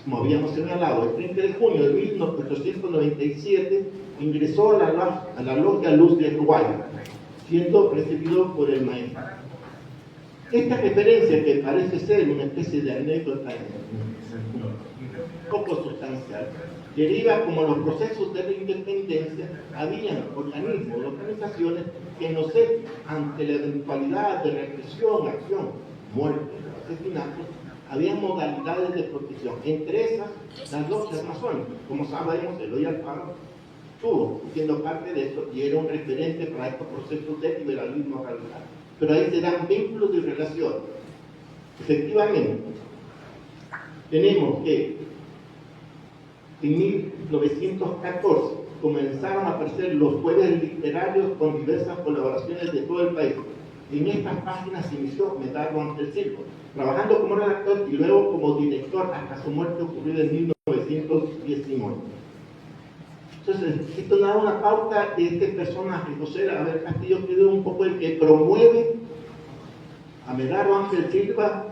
Como habíamos señalado, el 30 de junio de 1897 ingresó a la logia Luz de Uruguay, siendo recibido por el maestro. Esta referencia, que parece ser una especie de anécdota poco sustancial, deriva como los procesos de la independencia habían organismos, organizaciones que no sé, ante la eventualidad de represión, acción, muerte, asesinatos, había modalidades de protección. Entre esas, las logias masónicas. Como sabemos, Eloy Alfaro estuvo siendo parte de esto y era un referente para estos procesos de liberalismo radical. Pero ahí se dan vínculos y relaciones. Efectivamente, tenemos que en 1914 comenzaron a aparecer los jueves literarios con diversas colaboraciones de todo el país. En estas páginas se inició Medardo Ángel Silva, trabajando como redactor y luego como director hasta su muerte ocurrida en 1919. Entonces, esto da una pauta de este personaje, José Abel Castillo, que es un poco el que promueve a Medardo Ángel Silva,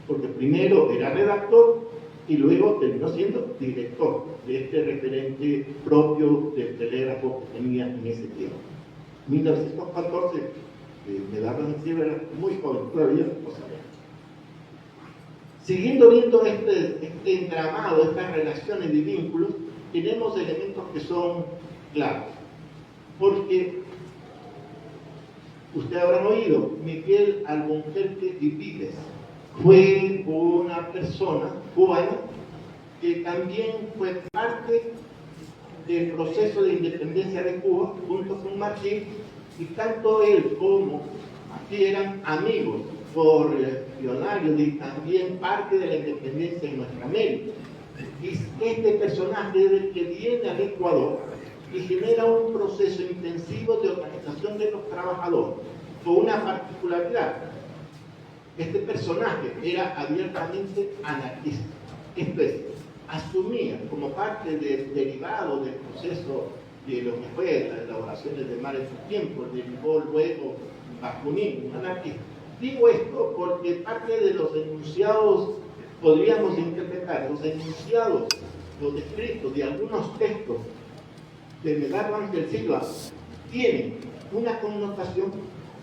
porque primero era redactor y luego terminó siendo director de este referente propio del telégrafo que tenía en ese tiempo. 1914, Medardo Ángel Silva era muy joven, todavía no sabía. Siguiendo viendo este entramado, estas relaciones y vínculos, tenemos elementos que son claros, porque usted habrán oído, Miguel Albuquerque y Vives fue una persona cubana que también fue parte del proceso de independencia de Cuba junto con Martí, y tanto él como Martí eran amigos correligionarios y también parte de la independencia en nuestra América. Y este personaje es el que viene al Ecuador y genera un proceso intensivo de organización de los trabajadores, con una particularidad. Este personaje era abiertamente anarquista, esto es, asumía como parte del derivado del proceso de lo que fue las elaboraciones de Mar en su tiempo, derivó luego Bakunin, un anarquista. Digo esto porque parte de los enunciados, podríamos interpretar los enunciados, los escritos de algunos textos de Medardo Ángel Silva, tienen una connotación,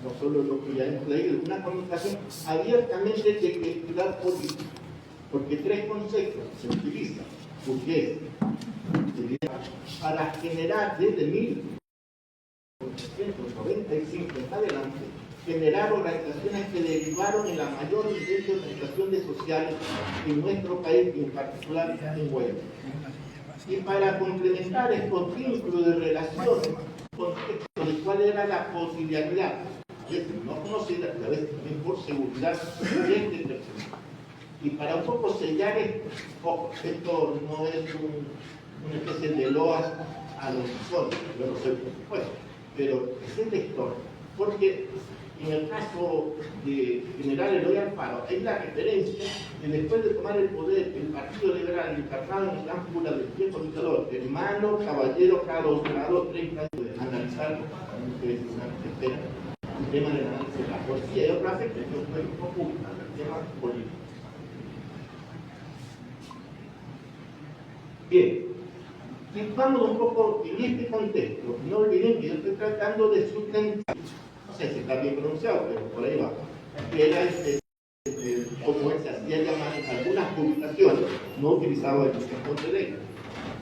no solo lo que ya hemos leído, una connotación abiertamente de identidad política, porque tres conceptos se utilizan, burgués, para generar desde 1895 en adelante, generar organizaciones que derivaron en la mayor nivel de organización de sociales en nuestro país y en particular en Huelva. Y para complementar estos vínculos de relaciones, contexto de cuál era la posibilidad, es decir, no conocida, a veces también por seguridad de este personal. Y para un poco sellar esto no es una especie de loas a los solos, yo no sé por supuesto, pero es el lector, porque en el caso de General Eloy Alfaro hay la referencia que después de tomar el poder el Partido Liberal encarnado en la figura del viejo dictador, hermano caballero Carlos Grado, 30 años de analizar el tema del análisis de la poesía y otra afectación un poco al tema político. Bien, y vamos un poco en este contexto. No olviden que yo estoy tratando de sustentar, no sé si está bien pronunciado, pero por ahí va, que era como se hacía llamar en algunas publicaciones, no utilizaba el sector Telegram,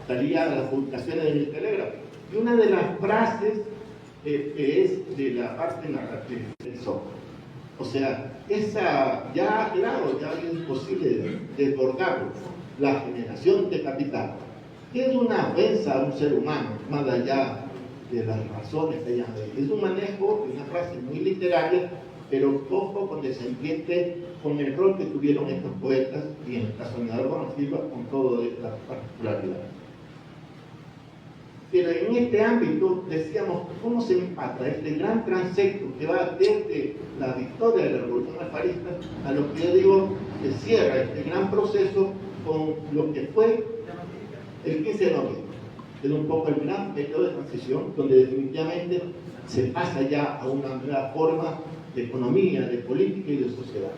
salía a las publicaciones en el Telegram. Y una de las frases es de la parte narrativa del software. O sea, esa ya, claro, ya es imposible desbordarlo. La generación de capital, que es una ofensa a un ser humano, más allá de las razones que ella es un manejo de una frase muy literaria, pero poco condescendiente con el rol que tuvieron estos poetas y en el caso de Álvaro Silva con toda esta particularidad. Pero en este ámbito decíamos cómo se empata este gran transecto que va desde la victoria de la Revolución Alfarista a lo que yo digo que cierra este gran proceso con lo que fue el 15 de noviembre. Es un poco el gran periodo de transición donde definitivamente se pasa ya a una nueva forma de economía, de política y de sociedad.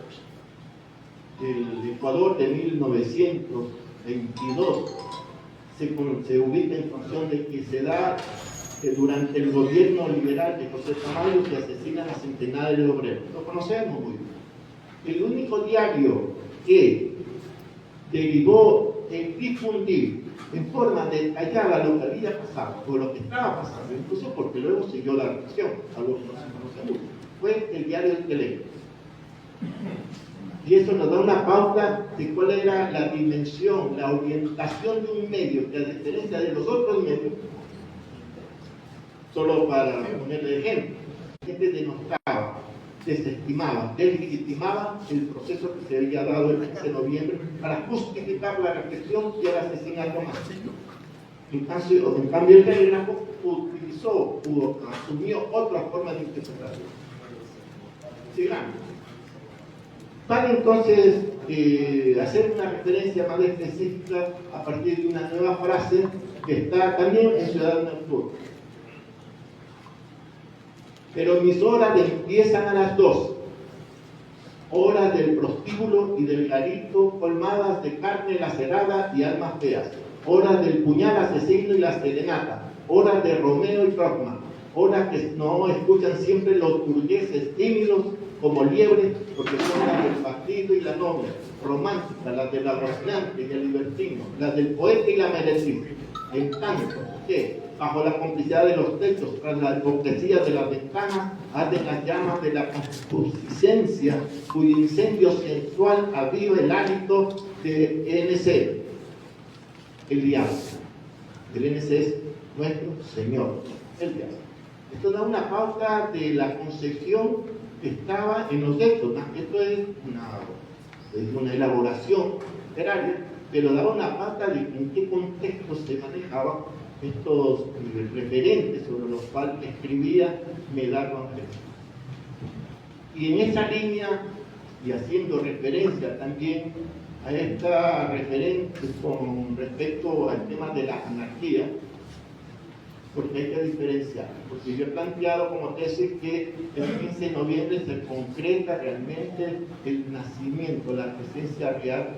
El Ecuador de 1922 se ubica en función de que se da que durante el gobierno liberal de José Tamayo se asesinan a centenares de obreros. Lo conocemos muy bien. El único diario que derivó en difundir en forma detallada lo que había pasado o lo que estaba pasando, incluso porque luego siguió la represión, algo que no se conoce mucho, fue el diario del Telegram. Y eso nos da una pauta de cuál era la dimensión, la orientación de un medio que, a diferencia de los otros medios, solo para ponerle ejemplo, la gente denostaba, desestimaba, deslegitimaba el proceso que se había dado el 15 de noviembre para justificar la represión y el asesinato masivo. En cambio, el telégrafo asumió otra forma de interpretación. Sigamos. Para entonces hacer una referencia más específica a partir de una nueva frase que está también en Ciudad Nocturna. Pero mis horas empiezan a las 2, horas del prostíbulo y del garito colmadas de carne lacerada y almas feas, horas del puñal asesino y la serenata, horas de Romeo y Trockman, horas que no escuchan siempre los burgueses tímidos como liebres, porque son las del partido y la noble, románticas, las del arrogante y el libertino, las del poeta y la merecida. En tanto que, bajo la complicidad de los techos, tras la hipocresía de las ventanas, arden las llamas de la concupiscencia, cuyo incendio sensual aviva el hálito de NC, el diablo. El NC es nuestro Señor, el diablo. Esto da una pauta de la concepción que estaba en los textos. Esto es una elaboración literaria, pero da una pauta de en qué contexto se manejaban estos referentes sobre los cuales escribía Medardo Ángel. Y en esa línea, y haciendo referencia también a esta referencia con respecto al tema de la anarquía, porque hay que diferenciar, porque yo he planteado como tesis que el 15 de noviembre se concreta realmente el nacimiento, la presencia real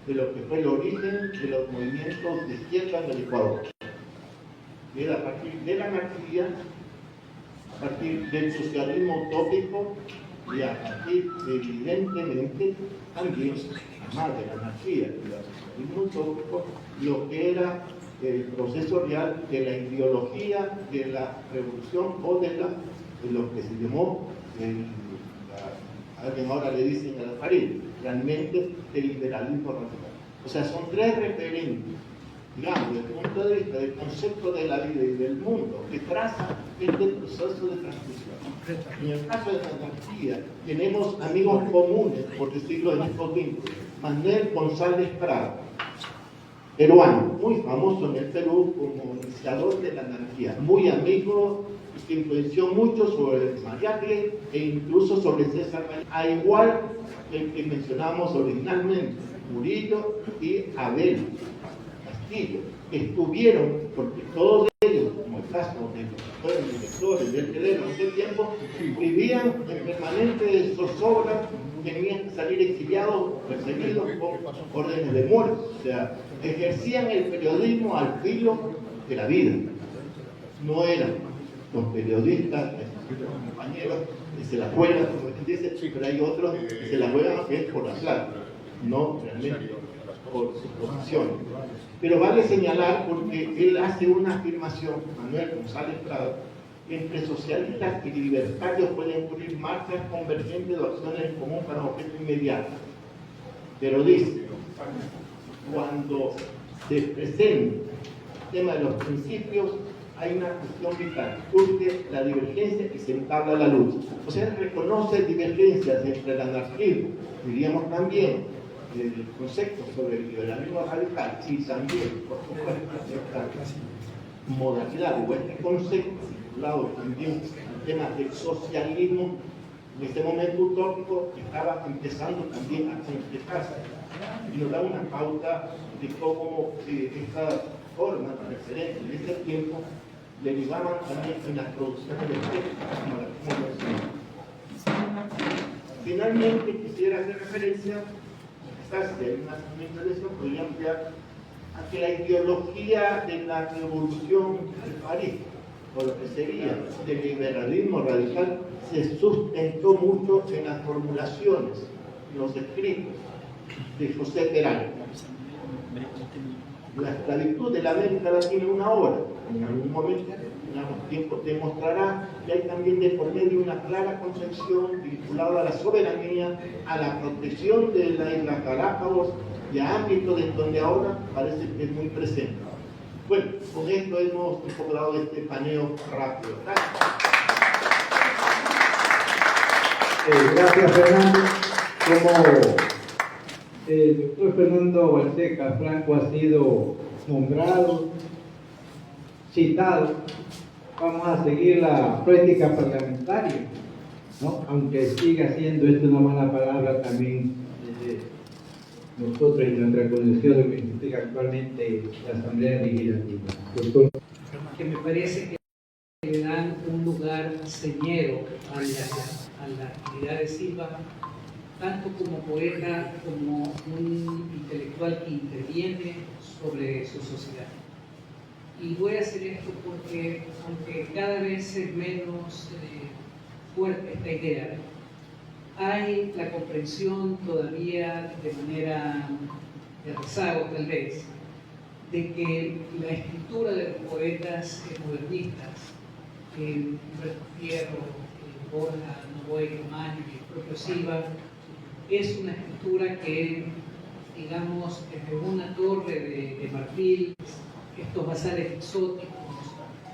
de lo que fue el origen de los movimientos de izquierda en el Ecuador. Y a partir de la anarquía a partir del socialismo utópico y a partir, evidentemente, también, además de la anarquía y del socialismo utópico, lo que era el proceso real de la ideología de la revolución o de lo que se llamó, alguien ahora le dicen a la Farid, realmente el liberalismo radical. O sea, son tres referentes, digamos, desde el punto de vista del concepto de la vida y del mundo, que traza este proceso de transmisión. En el caso de la anarquía, tenemos amigos comunes, por decirlo en estos vínculos. Manuel González Prado, peruano, muy famoso en el Perú como iniciador de la anarquía, muy amigo, que influenció mucho sobre Mariátegui e incluso sobre César Vallejo, a igual que el que mencionamos originalmente, Murillo y Abel Castillo, que estuvieron, porque todos ellos, como el caso de los que fueron directores del Telero en ese tiempo, vivían en permanente zozobra, tenían que salir exiliados, perseguidos con órdenes de muerte, o sea, ejercían el periodismo al filo de la vida. No eran los periodistas, los compañeros que se la juegan, como dice, pero hay otros que se la juegan que es por la plata, no realmente por su posición. Pero vale señalar, porque él hace una afirmación, Manuel González Prado, que entre socialistas y libertarios pueden ocurrir marchas convergentes de acciones en común para un objeto inmediato. Pero dice, cuando se presenta el tema de los principios, hay una cuestión vital, surge la divergencia y se entabla la lucha. O sea, reconoce divergencias entre el anarquismo, diríamos también, el concepto sobre el liberalismo radical, y también, por supuesto, esta modalidad o este concepto vinculado también al tema del socialismo, en este momento utópico estaba empezando también a concretarse y nos da una pauta de cómo esta forma referente en este tiempo derivaban también en las producciones de textos como la que finalmente quisiera hacer referencia, quizás de una intervención podría ampliar a que la ideología de la revolución de París, o lo que sería del liberalismo radical, se sustentó mucho en las formulaciones, en los escritos de José Peralta. La esclavitud de la América Latina, una obra, en algún momento, en algún tiempo, demostrará que hay también de por medio una clara concepción vinculada a la soberanía, a la protección de la isla Galápagos y a ámbitos en donde ahora parece que es muy presente. Bueno, con esto hemos un poco dado este paneo rápido. Gracias, Fernando. Como el doctor Fernando Balseca Franco ha sido nombrado, citado, vamos a seguir la práctica parlamentaria, ¿no? Aunque siga siendo esto una mala palabra también nosotros en nuestra condición de lo que significa actualmente la Asamblea Legislativa. Doctor. Que me parece que le dan un lugar señero a la actividad de Silva, tanto como poeta como un intelectual que interviene sobre su sociedad. Y voy a hacer esto porque, aunque cada vez es menos fuerte esta idea, hay la comprensión todavía de manera de rezago tal vez, de que la escritura de los poetas modernistas, Humberto Fierro, Borja, Novoa Román y el propio Silva, es una escritura que, digamos, desde una torre de marfil, estos bazares exóticos,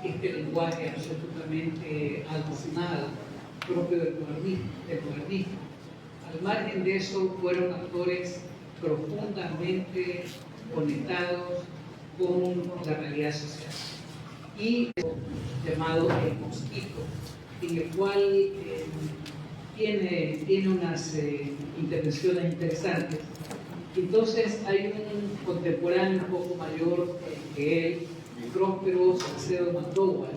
este lenguaje absolutamente almacenado, propio del modernismo. Al margen de eso, fueron actores profundamente conectados con la realidad social. Y llamado El Mosquito, en el cual tiene unas intervenciones interesantes. Entonces hay un contemporáneo un poco mayor que él, Próspero Salcedo Mandoval,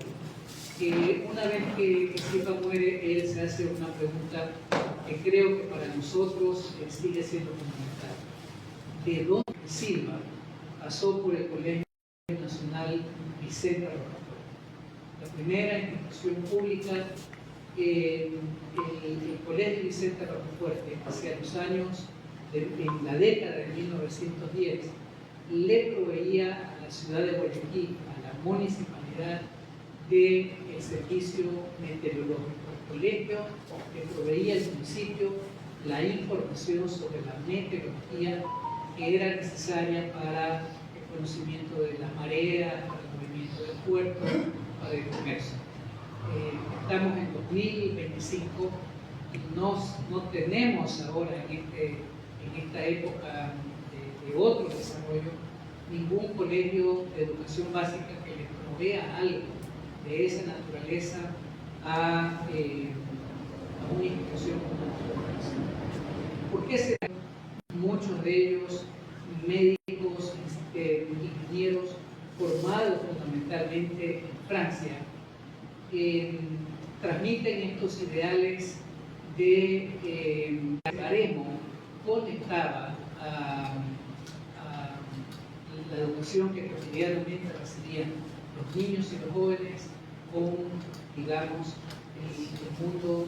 que una vez que Silva muere, él se hace una pregunta que creo que para nosotros sigue siendo fundamental. ¿De dónde Silva pasó por el Colegio Nacional Vicente Rocafuerte? La primera institución pública, el Colegio Vicente Rocafuerte, hacia los años, en la década de 1910, le proveía a la ciudad de Guayaquil, a la municipalidad, del servicio meteorológico. El colegio le proveía al municipio la información sobre la meteorología que era necesaria para el conocimiento de las mareas, para el movimiento del puerto, para el comercio. Estamos en 2025 y no tenemos ahora en esta época de otro desarrollo ningún colegio de educación básica que le provea algo de esa naturaleza a una institución como la. ¿Por qué se muchos de ellos médicos, ingenieros formados fundamentalmente en Francia, transmiten estos ideales de Baremo conectaba a la educación que cotidianamente recibían los niños y los jóvenes con, digamos, el mundo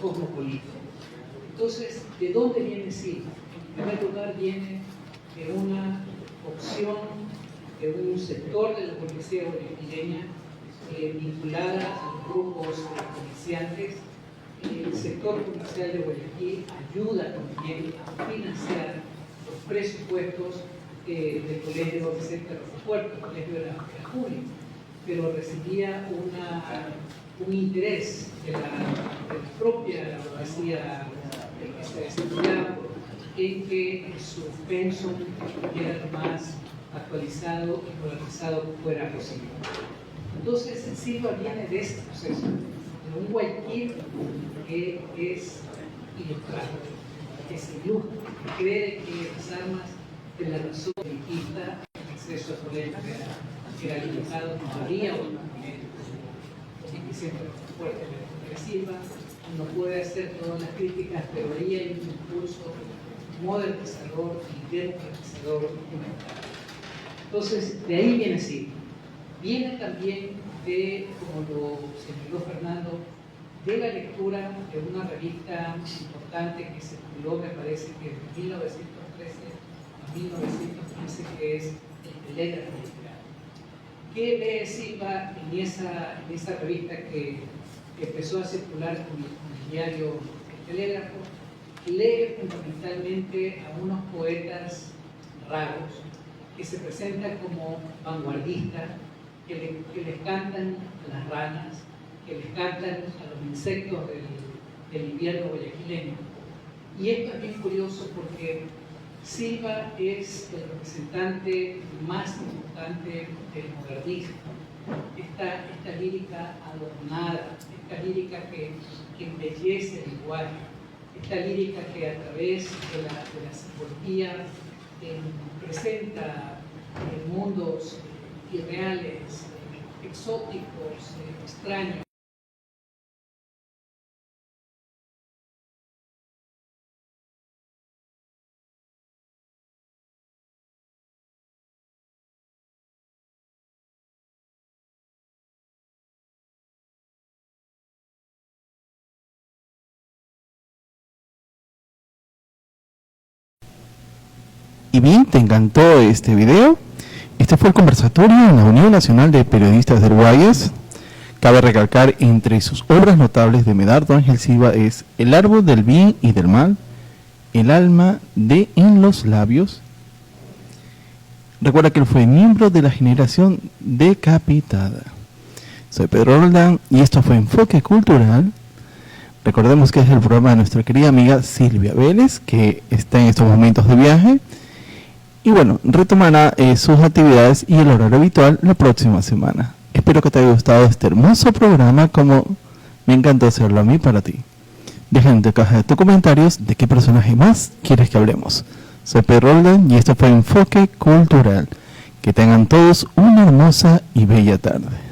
cosmopolita. Entonces, ¿de dónde viene Silva? En primer lugar, viene de una opción de un sector de la burguesía guayaquileña vinculada a los grupos comerciantes. El sector comercial de Guayaquil ayuda también a financiar los presupuestos del Colegio Vicente Rocafuerte, el colegio era público, pero recibía un interés de la propia burguesía que se desarrollaba en que su pensum era lo más actualizado y modernizado que fuera posible. Entonces, Silva viene de ese proceso, de un Guayaquil que es ilustrado, que se ilustra, que cree que las armas de la razón conquista el acceso al colegio que era limitado, no había un que siempre fuerte de Silva, no puede hacer todas las críticas, pero ahí hay un impulso modernizador y democratizador documental. Entonces, de ahí viene Silva. Viene también de, como lo señaló Fernando, de la lectura de una revista importante que se publicó, me parece que de 1913 a 1915, que es El Telégrafo Literario. ¿Qué lee Silva en esa revista que empezó a circular con el diario El Telégrafo? Lee fundamentalmente a unos poetas raros que se presentan como vanguardistas, que les cantan a las ranas, que les cantan a los insectos del invierno guayaquileño. Y esto es bien curioso porque Silva es el representante más importante del modernismo. Esta lírica adornada, esta lírica que embellece el lenguaje, esta lírica que a través de la simbología presenta mundos irreales, exóticos, extraños. Y bien, ¿te encantó este video? Este fue el conversatorio en la Unión Nacional de Periodistas del Guayas. Cabe recalcar, entre sus obras notables de Medardo Ángel Silva es El árbol del bien y del mal, El alma de En los labios. Recuerda que él fue miembro de la generación decapitada. Soy Pedro Roldán y esto fue Enfoque Cultural. Recordemos que es el programa de nuestra querida amiga Silvia Vélez, que está en estos momentos de viaje. Y bueno, retomará sus actividades y el horario habitual la próxima semana. Espero que te haya gustado este hermoso programa, como me encantó hacerlo a mí para ti. Deja en tu caja de tus comentarios de qué personaje más quieres que hablemos. Soy Pedro Roldán y esto fue Enfoque Cultural. Que tengan todos una hermosa y bella tarde.